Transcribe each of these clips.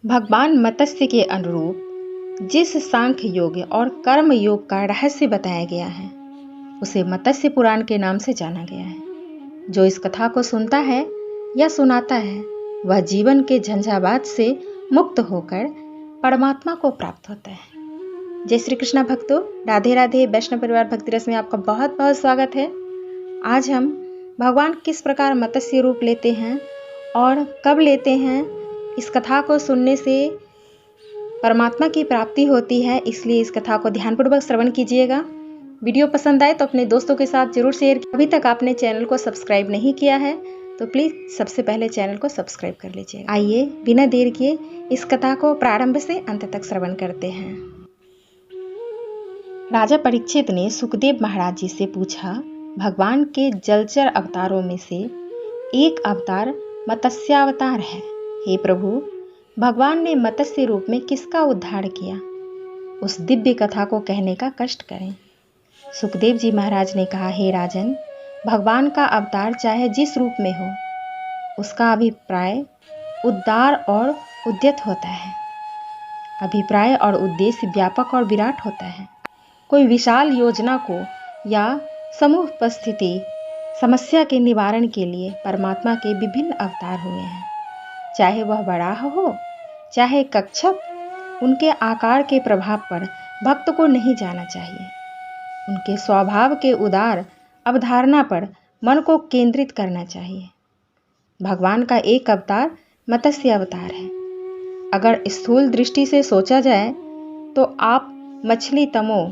भगवान मत्स्य के अनुरूप जिस सांख्य योग और कर्म योग का रहस्य बताया गया है उसे मत्स्य पुराण के नाम से जाना गया है। जो इस कथा को सुनता है या सुनाता है वह जीवन के झंझावात से मुक्त होकर परमात्मा को प्राप्त होता है। जय श्री कृष्णा भक्तों, राधे राधे। वैष्णव परिवार भक्ति रस में आपका बहुत बहुत स्वागत है। आज हम भगवान किस प्रकार मत्स्य रूप लेते हैं और कब लेते हैं, इस कथा को सुनने से परमात्मा की प्राप्ति होती है, इसलिए इस कथा को ध्यानपूर्वक श्रवण कीजिएगा। वीडियो पसंद आए तो अपने दोस्तों के साथ जरूर शेयर कीजिए। अभी तक आपने चैनल को सब्सक्राइब नहीं किया है तो प्लीज़ सबसे पहले चैनल को सब्सक्राइब कर लीजिएगा। आइए बिना देर किए इस कथा को प्रारंभ से अंत तक श्रवण करते हैं। राजा परीक्षित ने सुखदेव महाराज जी से पूछा, भगवान के जलचर अवतारों में से एक अवतार मत्स्यावतार है। हे प्रभु, भगवान ने मत्स्य रूप में किसका उद्धार किया? उस दिव्य कथा को कहने का कष्ट करें। सुखदेव जी महाराज ने कहा, हे राजन, भगवान का अवतार चाहे जिस रूप में हो, उसका अभिप्राय उदार और उद्यत होता है। अभिप्राय और उद्देश्य व्यापक और विराट होता है। कोई विशाल योजना को या समूह उपस्थिति समस्या के निवारण के लिए परमात्मा के विभिन्न अवतार हुए हैं। चाहे वह वराह हो चाहे कच्छप, उनके आकार के प्रभाव पर भक्त को नहीं जाना चाहिए। उनके स्वभाव के उदार अवधारणा पर मन को केंद्रित करना चाहिए। भगवान का एक अवतार मत्स्य अवतार है। अगर स्थूल दृष्टि से सोचा जाए तो आप मछली तमो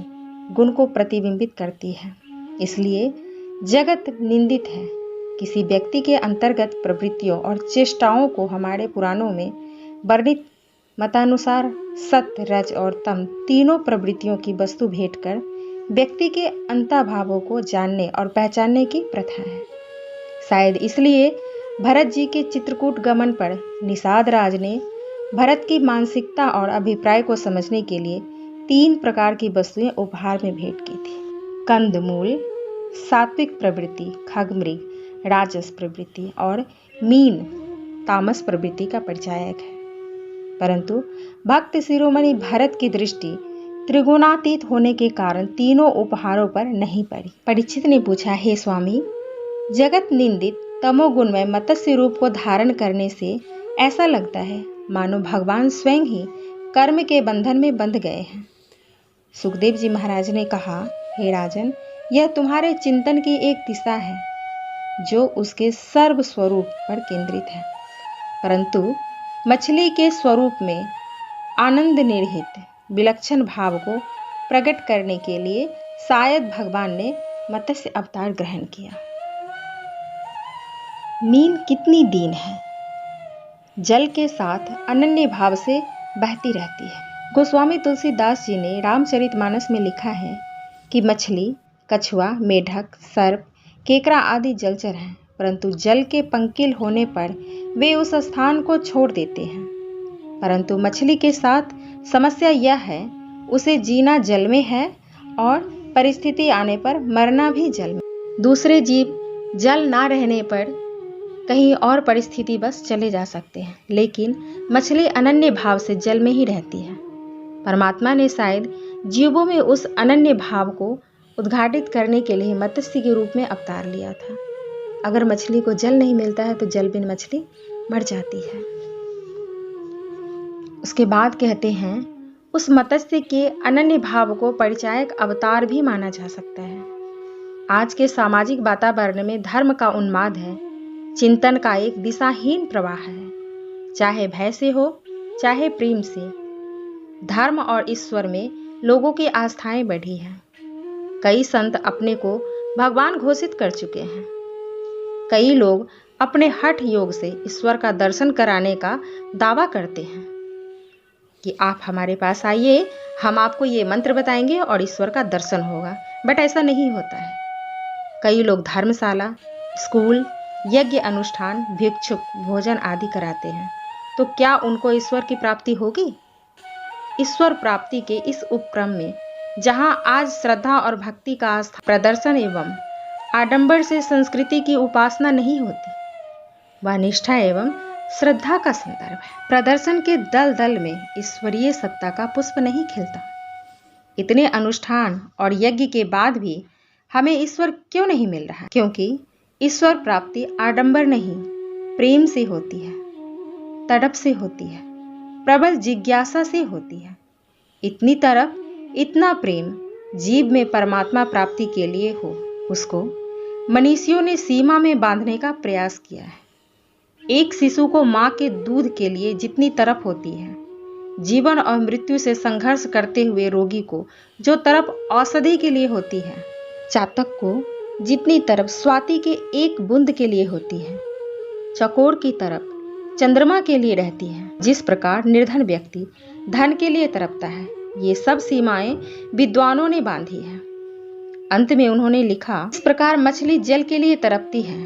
गुण को प्रतिबिंबित करती है, इसलिए जगत निंदित है। किसी व्यक्ति के अंतर्गत प्रवृत्तियों और चेष्टाओं को हमारे पुराणों में वर्णित मतानुसार सत्य, रज और तम तीनों प्रवृत्तियों की वस्तु भेंटकर व्यक्ति के अंतर्भावों को जानने और पहचानने की प्रथा है। शायद इसलिए भरत जी के चित्रकूट गमन पर निषाद राज ने भरत की मानसिकता और अभिप्राय को समझने के लिए 3 प्रकार की वस्तुएं उपहार में भेंट की थी। कंदमूल सात्विक प्रवृत्ति, खगमृग राजस प्रवृत्ति और मीन तामस प्रवृत्ति का परिचायक है। परंतु भक्त शिरोमणि भरत की दृष्टि त्रिगुणातीत होने के कारण तीनों उपहारों पर नहीं पड़ी। परीक्षित ने पूछा, हे स्वामी, जगत निंदित तमोगुणमय मत्स्य रूप को धारण करने से ऐसा लगता है मानो भगवान स्वयं ही कर्म के बंधन में बंध गए हैं। सुखदेव जी महाराज ने कहा, हे राजन, यह तुम्हारे चिंतन की एक दिशा है जो उसके सर्व स्वरूप पर केंद्रित है, परंतु मछली के स्वरूप में आनंद निर्हित विलक्षण भाव को प्रकट करने के लिए शायद भगवान ने मत्स्य अवतार ग्रहण किया। मीन कितनी दीन है, जल के साथ अनन्य भाव से बहती रहती है। गोस्वामी तुलसीदास जी ने रामचरितमानस में लिखा है कि मछली, कछुआ, मेढक, सर्प, केकड़ा आदि जलचर हैं, परंतु जल के पंकिल होने पर वे उस स्थान को छोड़ देते हैं। परंतु मछली के साथ समस्या यह है, उसे जीना जल में है और परिस्थिति आने पर मरना भी जल में। दूसरे जीव जल ना रहने पर कहीं और परिस्थिति बस चले जा सकते हैं, लेकिन मछली अनन्य भाव से जल में ही रहती है। परमात्मा ने शायद जीवों में उस अनन्य भाव को उद्घाटित करने के लिए मत्स्य के रूप में अवतार लिया था। अगर मछली को जल नहीं मिलता है तो जल बिन मछली मर जाती है। उसके बाद कहते हैं, उस मत्स्य के अनन्य भाव को परिचायक अवतार भी माना जा सकता है। आज के सामाजिक वातावरण में धर्म का उन्माद है, चिंतन का एक दिशाहीन प्रवाह है। चाहे भय से हो चाहे प्रेम से, धर्म और ईश्वर में लोगों की आस्थाएं बढ़ी हैं। कई संत अपने को भगवान घोषित कर चुके हैं। कई लोग अपने हठ योग से ईश्वर का दर्शन कराने का दावा करते हैं कि आप हमारे पास आइए, हम आपको ये मंत्र बताएंगे और ईश्वर का दर्शन होगा। बट ऐसा नहीं होता है। कई लोग धर्मशाला, स्कूल, यज्ञ अनुष्ठान, भिक्षुक भोजन आदि कराते हैं, तो क्या उनको ईश्वर की प्राप्ति होगी? ईश्वर प्राप्ति के इस उपक्रम में जहां आज श्रद्धा और भक्ति का प्रदर्शन एवं आडंबर से संस्कृति की उपासना नहीं होती, वह निष्ठा एवं श्रद्धा का संदर्भ है। प्रदर्शन के दल दल में ईश्वरीय सत्ता का पुष्प नहीं खिलता। इतने अनुष्ठान और यज्ञ के बाद भी हमें ईश्वर क्यों नहीं मिल रहा? क्योंकि ईश्वर प्राप्ति आडंबर नहीं, प्रेम से होती है, तड़प से होती है, प्रबल जिज्ञासा से होती है। इतनी तड़प, इतना प्रेम जीव में परमात्मा प्राप्ति के लिए हो, उसको मनीषियों ने सीमा में बांधने का प्रयास किया है। एक शिशु को मां के दूध के लिए जितनी तड़प होती है, जीवन और मृत्यु से संघर्ष करते हुए रोगी को जो तड़प औषधि के लिए होती है, चातक को जितनी तड़प स्वाति के एक बूंद के लिए होती है, चकोर की तड़प चंद्रमा के लिए रहती है, जिस प्रकार निर्धन व्यक्ति धन के लिए तड़पता है, ये सब सीमाएं विद्वानों ने बांधी है। अंत में उन्होंने लिखा, इस प्रकार मछली जल के लिए तड़पती है,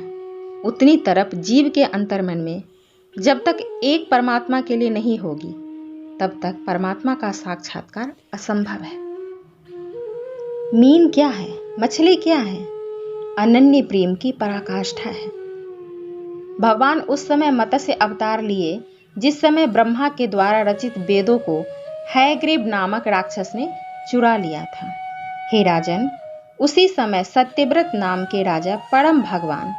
उतनी तड़प जीव के अंतर्मन में जब तक एक परमात्मा के लिए नहीं होगी, तब तक परमात्मा का साक्षात्कार असंभव है। मीन क्या है? मछली क्या है? अनन्य प्रेम की पराकाष्ठा है। भगवान उस समय मत्स्य अवतार लिए जिस समय ब्रह्मा के द्वारा रचित वेदों को हैग्रीव नामक राक्षस ने चुरा लिया था। हे राजन, उसी समय सत्यव्रत नाम के राजा परम भगवान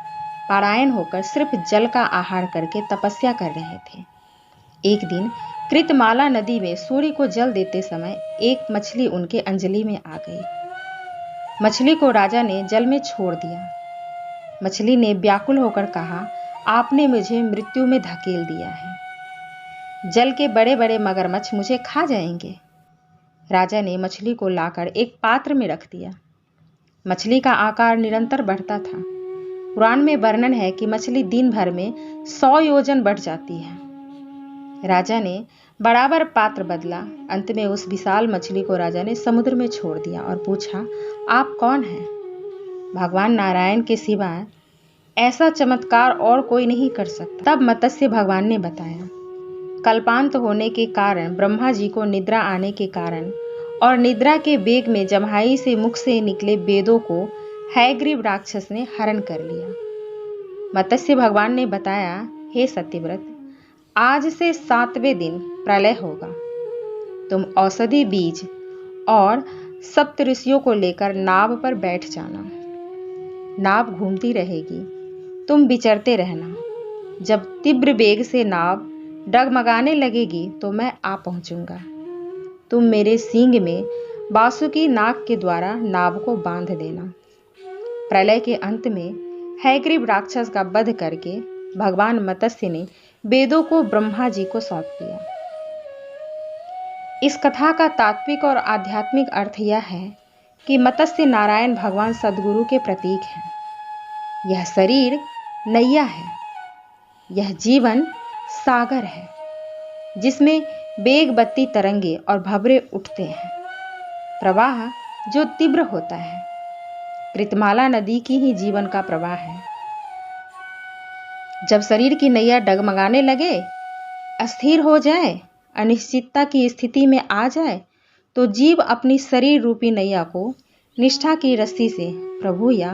पारायण होकर सिर्फ जल का आहार करके तपस्या कर रहे थे। एक दिन कृतमाला नदी में सूर्य को जल देते समय एक मछली उनके अंजलि में आ गई। मछली को राजा ने जल में छोड़ दिया। मछली ने व्याकुल होकर कहा, आपने मुझे मृत्यु में धकेल दिया है। जल के बड़े बड़े मगरमच्छ मुझे खा जाएंगे। राजा ने मछली को लाकर एक पात्र में रख दिया। मछली का आकार निरंतर बढ़ता था। पुराण में वर्णन है कि मछली दिन भर में 100 योजन बढ़ जाती है। राजा ने बराबर पात्र बदला। अंत में उस विशाल मछली को राजा ने समुद्र में छोड़ दिया और पूछा, आप कौन हैं? भगवान नारायण के सिवा ऐसा चमत्कार और कोई नहीं कर सकता। तब मत्स्य भगवान ने बताया, कल्पांत होने के कारण, ब्रह्मा जी को निद्रा आने के कारण और निद्रा के वेग में जम्हाई से मुख से निकले वेदों को हैग्रीव राक्षस ने हरण कर लिया। मत्स्य भगवान ने बताया, हे सत्यव्रत, आज से 7वें दिन प्रलय होगा। तुम औषधि बीज और सप्त ऋषियों को लेकर नाव पर बैठ जाना। नाव घूमती रहेगी, तुम विचरते रहना। जब तीव्र वेग से नाव डगमगाने लगेगी तो मैं आ पहुंचूंगा। तुम मेरे सींग में बासुकी नाग के द्वारा नाव को बांध देना। प्रलय के अंत में हैग्रीव राक्षस का वध करके भगवान मत्स्य ने वेदों को ब्रह्मा जी को सौंप दिया। इस कथा का तात्विक और आध्यात्मिक अर्थ यह है कि मत्स्य नारायण भगवान सद्गुरु के प्रतीक हैं। यह शरीर नैया है, यह जीवन सागर है, जिसमें बेग बत्ती तरंगे और भंवरे उठते हैं। प्रवाह जो तीव्र होता है, कृतमाला नदी की ही जीवन का प्रवाह है। जब शरीर की नैया डगमगाने लगे, अस्थिर हो जाए, अनिश्चितता की स्थिति में आ जाए, तो जीव अपनी शरीर रूपी नैया को निष्ठा की रस्सी से प्रभु या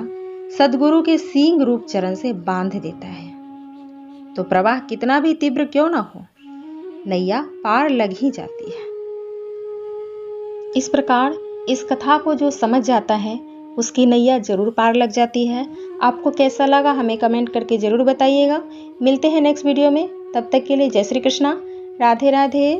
सद्गुरु के सींग रूप चरण से बांध देता है। तो प्रवाह कितना भी तीव्र क्यों न हो, नैया पार लग ही जाती है। इस प्रकार इस कथा को जो समझ जाता है उसकी नैया जरूर पार लग जाती है। आपको कैसा लगा हमें कमेंट करके जरूर बताइएगा। मिलते हैं नेक्स्ट वीडियो में, तब तक के लिए जय श्री कृष्णा, राधे राधे।